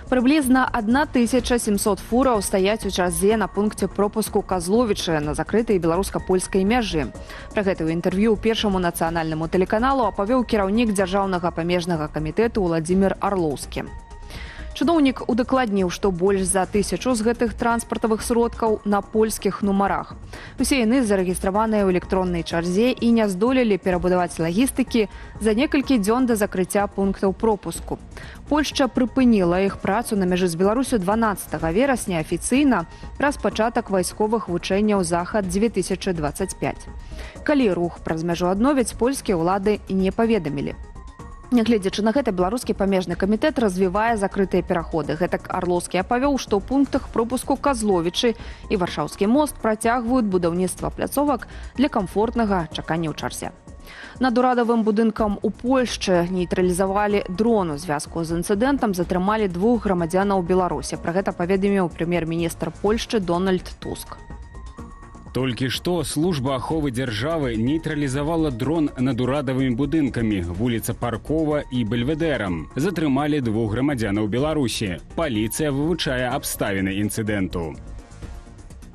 Прыблізна 1700 фураў стаяць у чарзе на пункце пропуску Казловічы на закрытай беларуска-польскай мяжы. Пра гэта ў інтэрв'ю першаму нацыянальнаму тэлеканалу апавёў кіраўнік дзяржаўнага памежнага камітэту Владзімир Арлоўскі. Чыноўнік удакладніў, што больш за 1000 з гэтых транспартавых сродкаў на польскіх нумарах. Усе яны зарэгістраваныя ў электроннай чарзе і не здолелі перабудаваць лагістыкі за некалькі дзён да закрыцця пунктаў пропуску. Польшча прыпыніла іх працу на мяжы з Беларусю 12 верасня афіцыйна праз пачатак вайсковых вучэнняў Захад-2025. Калі рух праз мяжу адновяць, польскія ўлады не паведамілі. Нягледзячы на гэта, беларускі памежны камітэт развівае закрытыя пераходы. Гэтак Арлоўскі апавёў, што ў пунктах пропуску Казловічы і Варшаўскі мост працягваюць будаўніцтва пляцовак для камфортнага чакання ў чарзе. Над урадавым будынкам у Польшчы нейтралізавалі дрон. У звязку з інцыдэнтам затрымалі 2 грамадзянаў Беларусі. Пра гэта паведаміў прэм'ер-міністр Польшчы Дональд Туск. Толькі што служба аховы дзяржавы нейтралізавала дрон над урадавымі будынкамі, вуліца Паркова і Бельведэрам. Затрымалі 2 грамадзянаў Беларусі. Паліцыя вывучае абставіны інцыдэнту.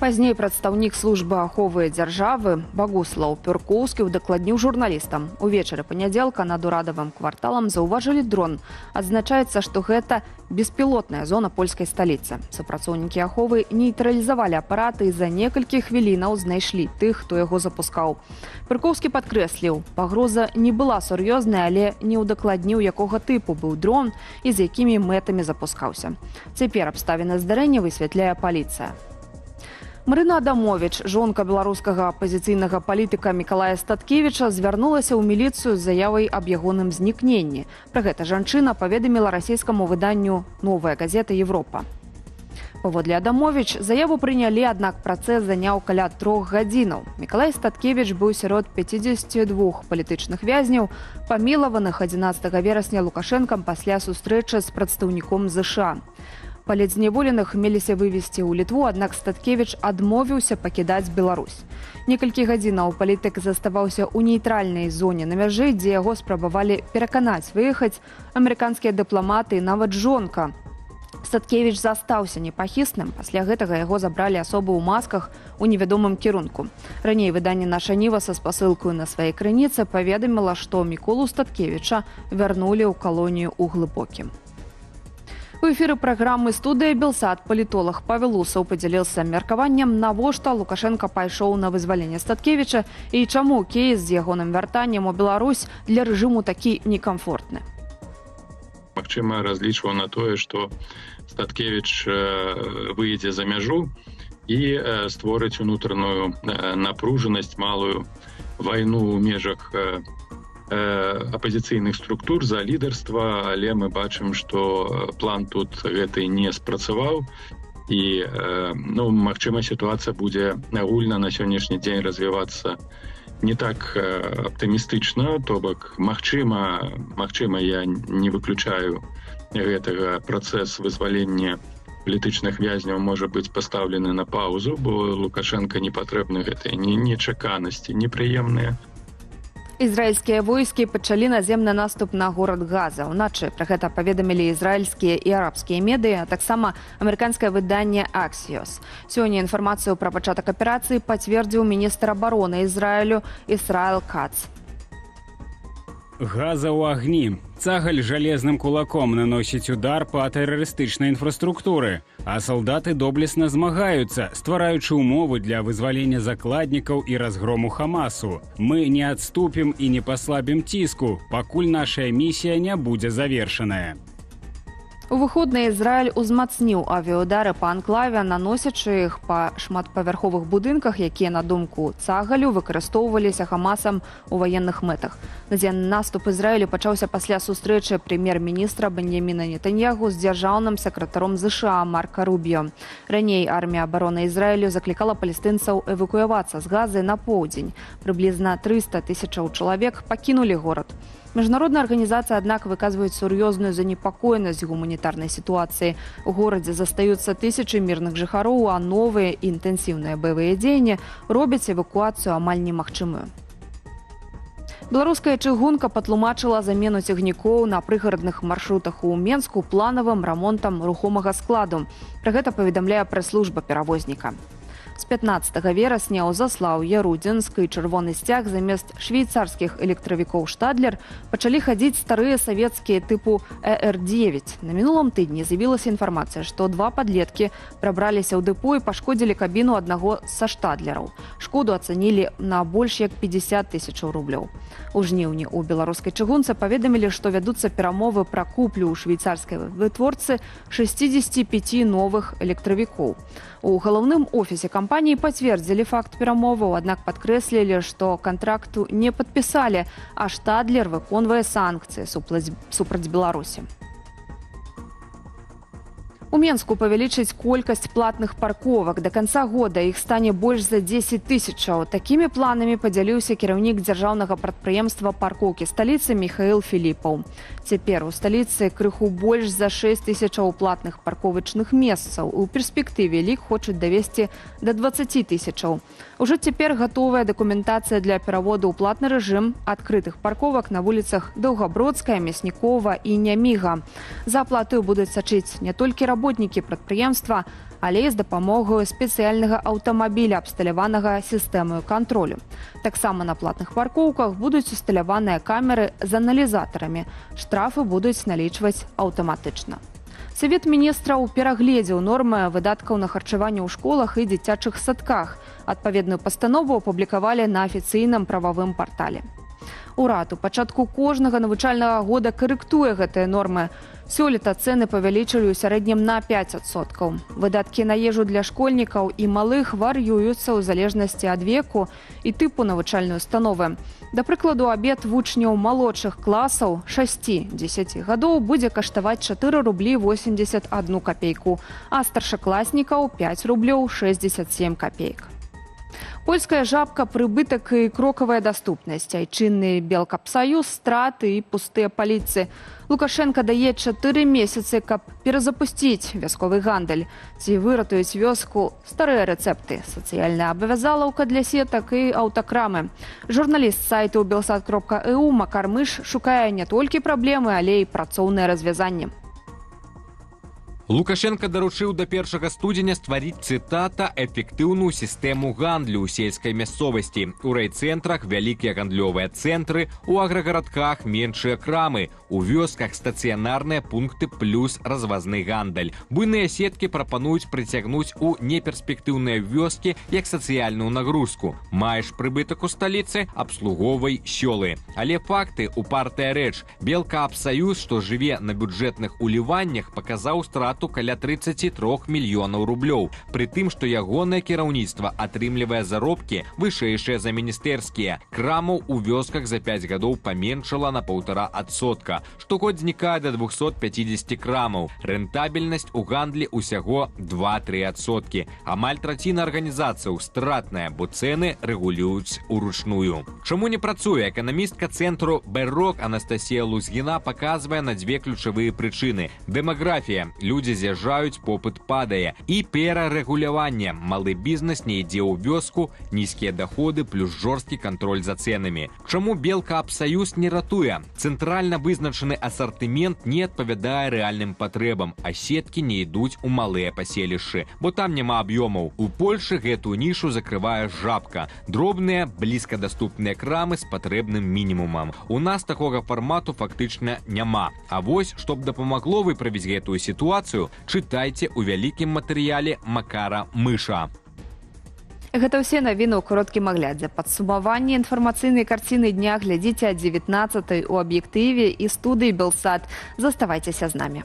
Пазней прадстаўнік службы аховы дзяржавы Багуслаў Пёркоўскі удакладніў журналістам. Увечары панядзелка над урадавым кварталам заўважылі дрон. Адзначаецца, што гэта беспілотная зона польскай сталіцы. Супрацоўнікі аховы нейтралізавалі апараты і за некалькі хвілінаў знайшлі тых, хто яго запускаў. Пёркоўскі падкрэсліў, пагроза не была сур'ёзнай, але не ўдакладніў, якога тыпу быў дрон і з якімі мэтамі запускаўся. Цяпер абставіны здарэння высвятляе паліцыя. Марына Адамовіч, жонка беларускага апазіцыйнага палітыка Мікалая Статкевіча, звярнулася ў міліцыю з заявай аб ягоным знікненні. Пра гэта жанчына паведаміла расійскаму выданню «Новая газета Европа». Паводле Адамовіч, заяву прынялі, аднак працэс заняў каля 3 гадзінаў. Мікалай Статкевіч быў сярод 52 палітычных вязняў, памілаваных 11 верасня Лукашэнкам пасля сустрэчы з прадстаўніком ЗША. Палітзняволеных меліся вывезці ў Літву, аднак Статкевіч адмовіўся пакідаць Беларусь. Некалькі гадзінаў палітык заставаўся ў нейтральнай зоне на мяжы, дзе яго спрабавалі пераканаць выехаць амерыканскія дыпламаты і нават жонка. Статкевіч застаўся непахісным. Пасля гэтага яго забралі асобы ў масках у невядомым кірунку. Раней выданне «Наша Ніва» са спасылкаю на сваёй крыніцы паведаміла, што Міколу Статкевіча вярнулі ў калонію ў Глыбокім. У эфіры праграмы «Студыя Белсат» палітолог Павел Усаў падзяліўся меркаваннем, навошта Лукашенко пайшоў на вызваленне Статкевіча і чаму кейс з ягоным вяртаннем у Беларусь для рэжыму такі некамфортны. Магчыма, разлічваў на тое, што Статкевіч выйдзе за мяжу і створыць унутраную напружанасць, малую вайну ў межах апазіцыйных структур за лідарства, але мы бачым, што план тут гэты не спрацаваў і, магчыма, сітуацыя будзе агульна на сённяшні дзень развівацца не так аптымістычна, то бок, магчыма, я не выключаю гэтага, працэс вызвалення палітычных вязняў можа быць пастаўлены на паузу, бо Лукашенка не патрэбны гэтыя нечаканасці, непрыемныя. Ізраільскія войскі пачалі наземны наступ на горад Газа. Уначы пра гэта паведамілі ізраільскія і арабскія медыі, а таксама амерыканскае выданне «Аксіос». Сёння інфармацыю пра пачатак аперацыі пацвердзіў міністр абароны Ізраілю Ісраэл Кац. Газа ў агні. Цагаль жалезным кулаком наносіць удар па тэрарыстычнай інфраструктуры, а салдаты доблесна змагаюцца, ствараючы ўмовы для вызвалення закладнікаў і разгрому Хамасу. Мы не адступім і не паслабім ціску, пакуль нашая місія не будзе завершаная. У выходны Ізраіль узмацніў авіаудары па анклаве, наносячы іх па шматпавярховых будынках, якія, на думку Цагалю, выкарыстоўваліся Хамасам у ваенных мэтах. Наземны наступ Ізраілю пачаўся пасля сустрэчы прэм'ер-міністра Беньяміна Нетаньяху з дзяржаўным сакратаром ЗША Марка Рубіо. Раней армія абароны Ізраілю заклікала палестынцаў эвакуявацца з Газы на поўдзень. Прыблізна 300 000 чалавек пакінулі горад. Міжнародная арганізацыя, аднак, выказваюць сур'ёзную занепакоенасць гуманітарнай сітуацыі. У горадзе застаюцца тысячы мірных жыхароў, а новыя і інтэнсіўныя баявыя дзеянні робяць эвакуацыю амаль немагчымую. Беларуская чыгунка патлумачыла замену цягнікоў на прыгарадных маршрутах у Менску планавым рамонтам рухомага складу. Пра гэта паведамляе прэс-служба перавозніка. З 15 верасня ў Заслаўе, Рудзенск і Чырвоны Сцяг замест швейцарскіх электравікоў «Штадлер» пачалі хадзіць старыя савецкія тыпу ЭР-9. На мінулым тыдні з'явілася інфармацыя, што два падлеткі прабраліся ў дэпо і пашкодзілі кабіну аднаго са «Штадлераў». Шкоду ацанілі на больш як 50 000 рублёў. У жніўні ў беларускай чыгунцы паведамілі, што вядуцца перамовы пра куплю ў швейцарскай вытворцы 65 новых электравікоў. У галоўным офісе кампаніі пацвердзілі факт перамоваў, аднак падкрэслілі, што кантракту не падпісалі, а «Штадлер» выконвае санкцыі супраць Беларусі. У Менску павялічыць колькасць платных парковак. До конца года іх стане больш за 10 000. Такімі планамі падзяліўся кіраўнік дзяржаўнага прадпрыемства паркоўкі сталіцы Михаил Філіпаў. Цяпер у сталіцы крыху больш за 6 000 платных парковачных месцаў. У перспектыве лік хочуць давесці до 20 000. Ужо цяпер гатовая дакументацыя для пераводу ў платны рэжым адкрытых парковак на вуліцах Даўгабродская, Мяснікова і Няміга. За аплатаю будуць сачыць не толькі работнікі прадпрыемства, але і з дапамогаю спецыяльнага аўтамабіля, абсталяванага сістэмаю кантролю. Таксама на платных паркоўках будуць усталяваныя камеры з аналізатарамі. Штрафы будуць налічваць аўтаматычна. Савет міністраў перагледзеў нормы выдаткаў на харчаванне ў школах і дзіцячых садках. Адпаведную пастанову апублікавалі на афіцыйным прававым партале. Урад у пачатку кожнага навучальнага года карэктуе гэтыя нормы. Сёлета цэны павялічылі ў сярэднім на 5%. Выдаткі на ежу для школьнікаў і малых вар'ююцца ў залежнасці ад веку і тыпу навучальнай установы. Да прыкладу, абед вучняў малодшых класаў 6-10 гадоў будзе каштаваць 4 рублі 81 копейку, а старшакласнікаў 5 рублёў 67 копеек. Польская жабка, прыбытак і крокавая даступнасць, айчынны Белкапсаюз, страты і пустыя паліцы. Лукашенко дае 4 месяцы, каб перазапусціць вясковы гандаль. Ці выратуюць вёску старыя рэцэпты, сацыяльная абавязалаўка для сетак і аўтакрамы. Журналіст сайту Белсат.eu Макар Мыш шукае не толькі праблемы, але і працоўныя развязанні. Лукашенко даручыў да 1 студзеня стварыць, цытата, эфектыўную сістэму гандлю ў сельскай мясцовасці. У райцэнтрах вялікія гандлёвыя цэнтры, у аграгарадках меншыя крамы, у вёсках стацыянарныя пункты плюс развазны гандаль. Буйныя сеткі прапануюць прыцягнуць у неперспектыўныя вёскі як сацыяльную нагрузку. Маеш прыбытак у сталіцы, абслугоўвай сёлы. Але факты у партыя рэч. Белкапсаюз, што жыве на бюджэтных уліваннях, паказаў страту каля 33 мільёнаў рублёў, пры тым, што ягонае кіраўніцтва атрымлівае заробкі вышэйшыя за міністэрскія. Крамаў у вёсках за 5 гадоў паменшала на 1,5%. Штогод знікае да 250 крамаў. Рэнтабельнасць у гандлі ўсяго 2-3%. Амаль траціна арганізацыяў стратная, бо цэны рэгулююць уручную. Чаму не працуе? Эканамістка цэнтру Бэррок Анастасія Лузгіна паказвае на дзве ключавыя прычыны. Дэмаграфія. Людзі з'язджаюць, попыт падае. І перарэгуляванне. Малы бізнес не ідзе ў вёску, нізкія даходы плюс жорсткі кантроль за цэнамі. Чаму Белкапсаюз не ратуе? Цэнтральна вызначаны асартымент не адпавядае рэальным патрэбам, а сеткі не ідуць у малыя паселішчы, бо там няма аб'ёмаў. У Польшы гэтую нішу закрывае жабка. Дробныя, блізкадаступныя крамы з патрэбным мінімумам. У нас такога фармату фактычна няма. А вось, чтоб дапамагло выправіць гэтую сітуацыю, чытайце ў вялікім матэрыяле Макара Мыша. Гэта ўсе навіны ў кароткім аглядзе. Падсумаванне інфармацыйнай карціны дня глядзіце о 19:00 у аб'ектыве і студыі Белсат. Заставайцеся з намі.